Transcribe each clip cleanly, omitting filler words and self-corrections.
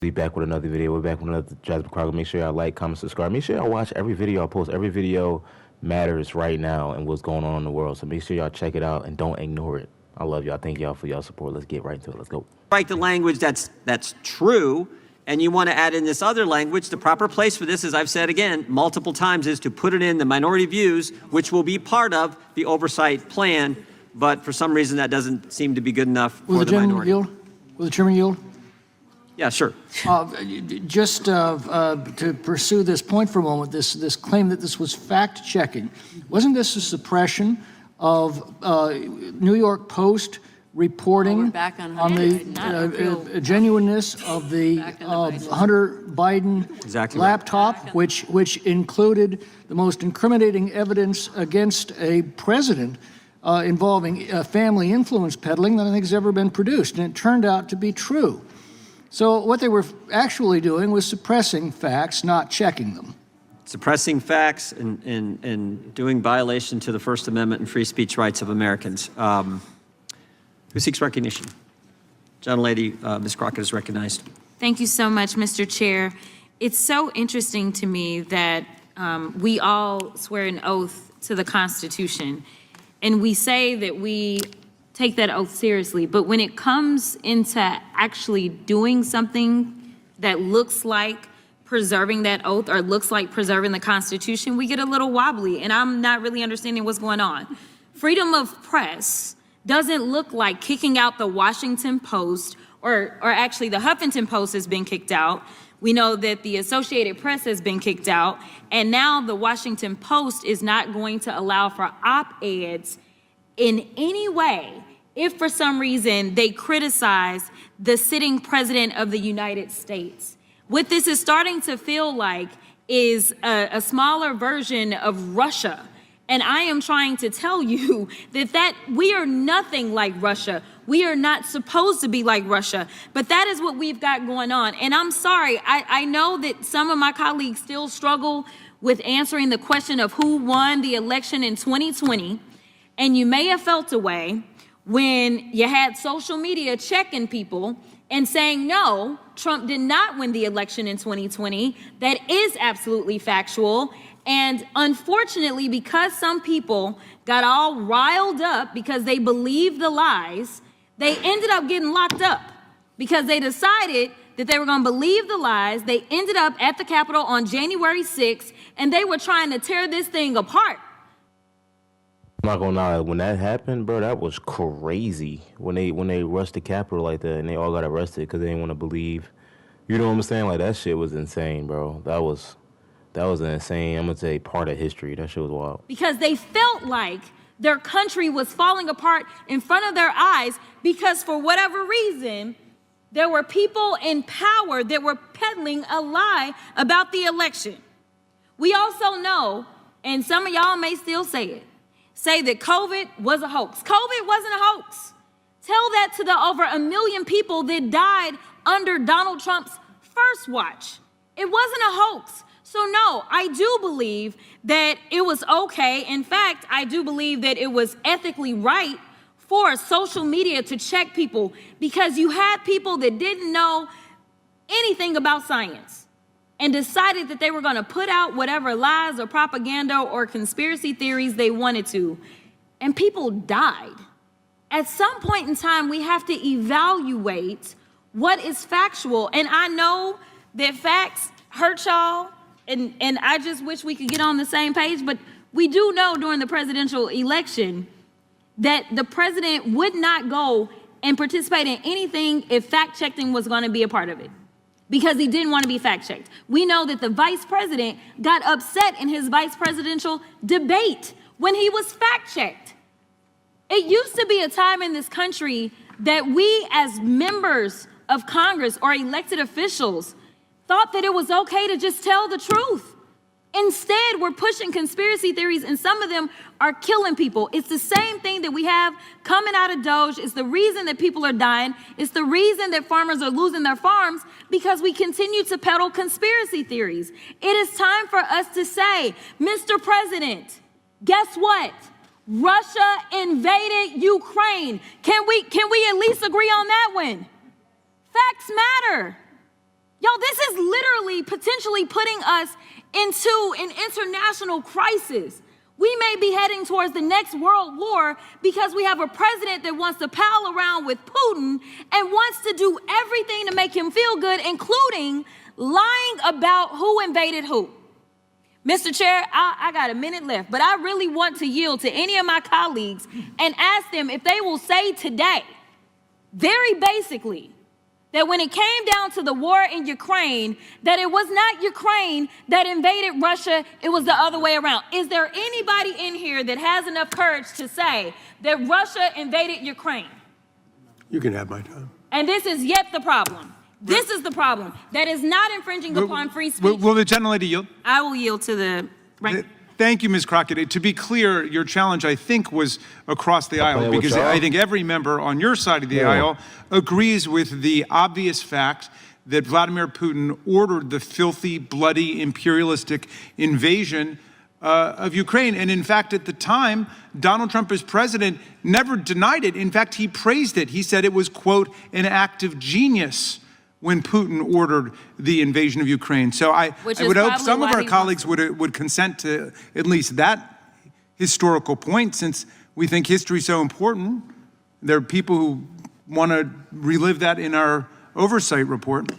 Be back with another video. We're back with another Jasmine Crockett. Make sure y'all like, comment, subscribe. Make sure y'all watch every video I post. Every video matters right now and what's going on in the world. So make sure y'all check it out and don't ignore it. I love y'all. Thank y'all for y'all support. Let's get right into it. Let's go. Write the language that's true, and you want to add in this other language. The proper place for this, as I've said again multiple times, is to put it in the minority views, which will be part of the oversight plan. But for some reason, that doesn't seem to be good enough for the minority. Will the chairman yield? Yeah, sure. Just to pursue this point for a moment, this claim that this was fact-checking, wasn't this a suppression of New York Post reporting on the genuineness of the Hunter Biden laptop, which included the most incriminating evidence against a president involving family influence peddling that I think has ever been produced, and it turned out to be true. So what they were actually doing was suppressing facts, not checking them. Suppressing facts and doing violation to the First Amendment and free speech rights of Americans. Who seeks recognition? Gentlelady, Ms. Crockett is recognized. Thank you so much, Mr. Chair. It's so interesting to me that we all swear an oath to the Constitution, and we say that we take that oath seriously. But when it comes into actually doing something that looks like preserving that oath or looks like preserving the Constitution, we get a little wobbly, and I'm not really understanding what's going on. Freedom of press doesn't look like kicking out the Washington Post, or actually the Huffington Post has been kicked out. We know that the Associated Press has been kicked out, and now the Washington Post is not going to allow for op-eds in any way if for some reason they criticize the sitting president of the United States. What this is starting to feel like is a smaller version of Russia. And I am trying to tell you that we are nothing like Russia. We are not supposed to be like Russia, but that is what we've got going on. And I'm sorry, I know that some of my colleagues still struggle with answering the question of who won the election in 2020. And you may have felt a way when you had social media checking people and saying, no, Trump did not win the election in 2020. That is absolutely factual. And unfortunately, because some people got all riled up because they believed the lies, they ended up getting locked up because they decided that they were going to believe the lies. They ended up at the Capitol on January 6th, and they were trying to tear this thing apart. I'm not gonna lie, when that happened, bro, that was crazy. When they rushed the Capitol like that and they all got arrested because they didn't want to believe. You know what I'm saying? Like, that shit was insane, bro. That was an insane, I'm gonna say, part of history. That shit was wild. Because they felt like their country was falling apart in front of their eyes because for whatever reason, there were people in power that were peddling a lie about the election. We also know, and some of y'all may still say that COVID was a hoax. COVID wasn't a hoax. Tell that to the over 1 million people that died under Donald Trump's first watch. It wasn't a hoax. So no, I do believe that it was okay. In fact, I do believe that it was ethically right for social media to check people because you had people that didn't know anything about science and decided that they were going to put out whatever lies or propaganda or conspiracy theories they wanted to, and people died. At some point in time, we have to evaluate what is factual, and I know that facts hurt y'all, and I just wish we could get on the same page, but we do know during the presidential election that the president would not go and participate in anything if fact-checking was going to be a part of it, because he didn't want to be fact-checked. We know that the vice president got upset in his vice presidential debate when he was fact-checked. It used to be a time in this country that we as members of Congress or elected officials thought that it was okay to just tell the truth. Instead, we're pushing conspiracy theories, and some of them are killing people. It's the same thing that we have coming out of Doge. It's the reason that people are dying. It's the reason that farmers are losing their farms, because we continue to peddle conspiracy theories. It is time for us to say, Mr. President, guess what? Russia invaded Ukraine. Can we at least agree on that one? Facts matter. is literally potentially putting us into an international crisis. We may be heading towards the next world war because we have a president that wants to pal around with Putin and wants to do everything to make him feel good, including lying about who invaded who. Mr. Chair, I got a minute left, but I really want to yield to any of my colleagues and ask them if they will say today, very basically, that when it came down to the war in Ukraine, that it was not Ukraine that invaded Russia, it was the other way around. Is there anybody in here that has enough courage to say that Russia invaded Ukraine? You can have my time. And this is yet the problem. This is the problem. That is not infringing upon free speech. Will the gentlelady yield? I will yield to the right. Thank you, Ms. Crockett. To be clear, your challenge, I think, was across the aisle, playing with because y'all. I think every member on your side of the aisle agrees with the obvious fact that Vladimir Putin ordered the filthy, bloody, imperialistic invasion of Ukraine. And in fact, at the time, Donald Trump as president never denied it. In fact, he praised it. He said it was, quote, an act of genius when Putin ordered the invasion of Ukraine. So I would hope some of our colleagues would consent to at least that historical point, since we think history is so important. There are people who want to relive that in our oversight report.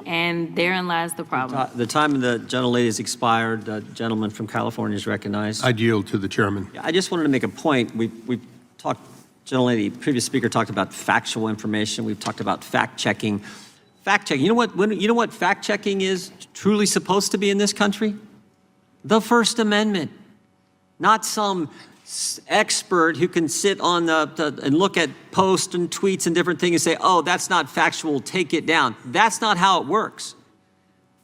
And therein lies the problem. The time of the gentlelady has expired. The gentleman from California is recognized. I'd yield to the chairman. I just wanted to make a point. We've talked, gentlelady, previous speaker talked about factual information. We've talked about fact-checking. Fact-checking. You know what fact-checking is truly supposed to be in this country? The First Amendment. Not some expert who can sit on and look at posts and tweets and different things and say, oh, that's not factual, take it down. That's not how it works.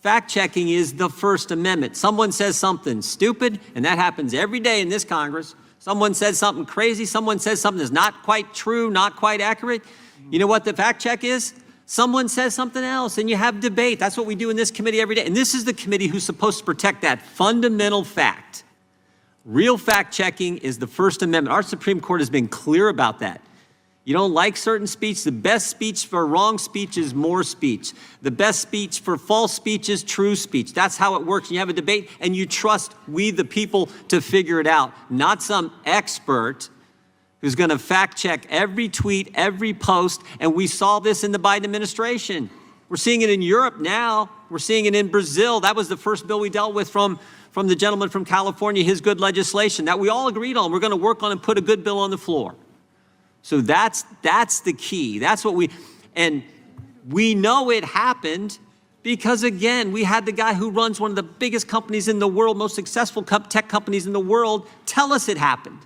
Fact-checking is the First Amendment. Someone says something stupid, and that happens every day in this Congress. Someone says something crazy. Someone says something that's not quite true, not quite accurate. You know what the fact check is? Someone says something else, and you have debate. That's what we do in this committee every day. And this is the committee who's supposed to protect that fundamental fact. Real fact checking is the First Amendment. Our Supreme Court has been clear about that. You don't like certain speech, the best speech for wrong speech is more speech. The best speech for false speech is true speech. That's how it works. You have a debate and you trust we, the people, to figure it out, not some expert who's going to fact check every tweet, every post. And we saw this in the Biden administration. We're seeing it in Europe now. We're seeing it in Brazil. That was the first bill we dealt with from the gentleman from California, his good legislation that we all agreed on. We're going to work on and put a good bill on the floor. So that's the key. That's what and we know it happened because, again, we had the guy who runs one of the biggest companies in the world, most successful tech companies in the world, tell us it happened.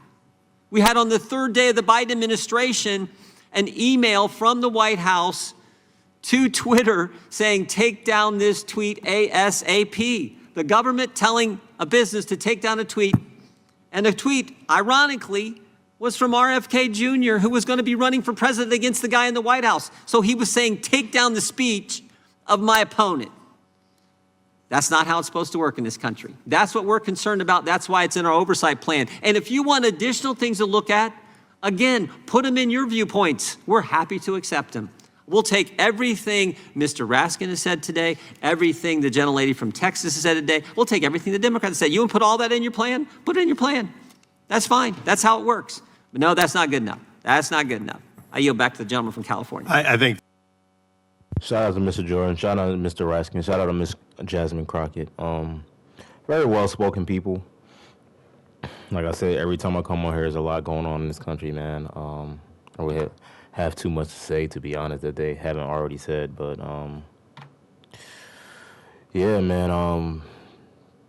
We had on the third day of the Biden administration an email from the White House to Twitter saying, take down this tweet ASAP. The government telling a business to take down a tweet, and the tweet, ironically, was from RFK Jr., who was going to be running for president against the guy in the White House. So he was saying, take down the speech of my opponent. That's not how it's supposed to work in this country. That's what we're concerned about. That's why it's in our oversight plan. And if you want additional things to look at, again, put them in your viewpoints. We're happy to accept them. We'll take everything Mr. Raskin has said today, everything the gentlelady from Texas has said today. We'll take everything the Democrats said. You want to put all that in your plan? Put it in your plan. That's fine. That's how it works. But no, that's not good enough. That's not good enough. I yield back to the gentleman from California. I think. Shout out to Mr. Jordan. Shout out to Mr. Raskin. Shout out to Miss Jasmine Crockett. Very well-spoken people. Like I said, every time I come on here, there's a lot going on in this country, man. I would have too much to say, to be honest, that they haven't already said. But yeah, man.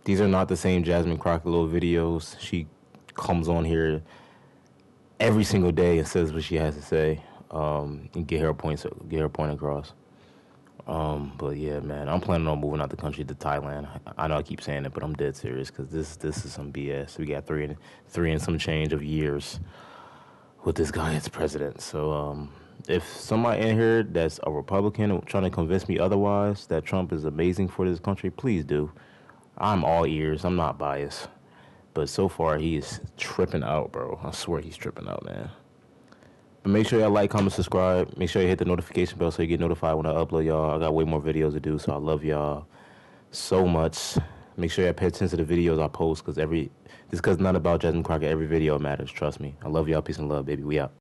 These are not the same Jasmine Crockett little videos. She comes on here every single day and says what she has to say, and get her point across. But yeah, man, I'm planning on moving out the country to Thailand. I know I keep saying it, but I'm dead serious because this is some BS. We got three and some change of years with this guy as president. So if somebody in here that's a Republican trying to convince me otherwise, that Trump is amazing for this country, please do. I'm all ears. I'm not biased. But so far, he is tripping out, bro. I swear he's tripping out, man. But make sure y'all like, comment, subscribe. Make sure you hit the notification bell so you get notified when I upload, y'all. I got way more videos to do, so I love y'all so much. Make sure y'all pay attention to the videos I post, because just because none about Jasmine Crockett, every video matters. Trust me. I love y'all. Peace and love, baby. We out.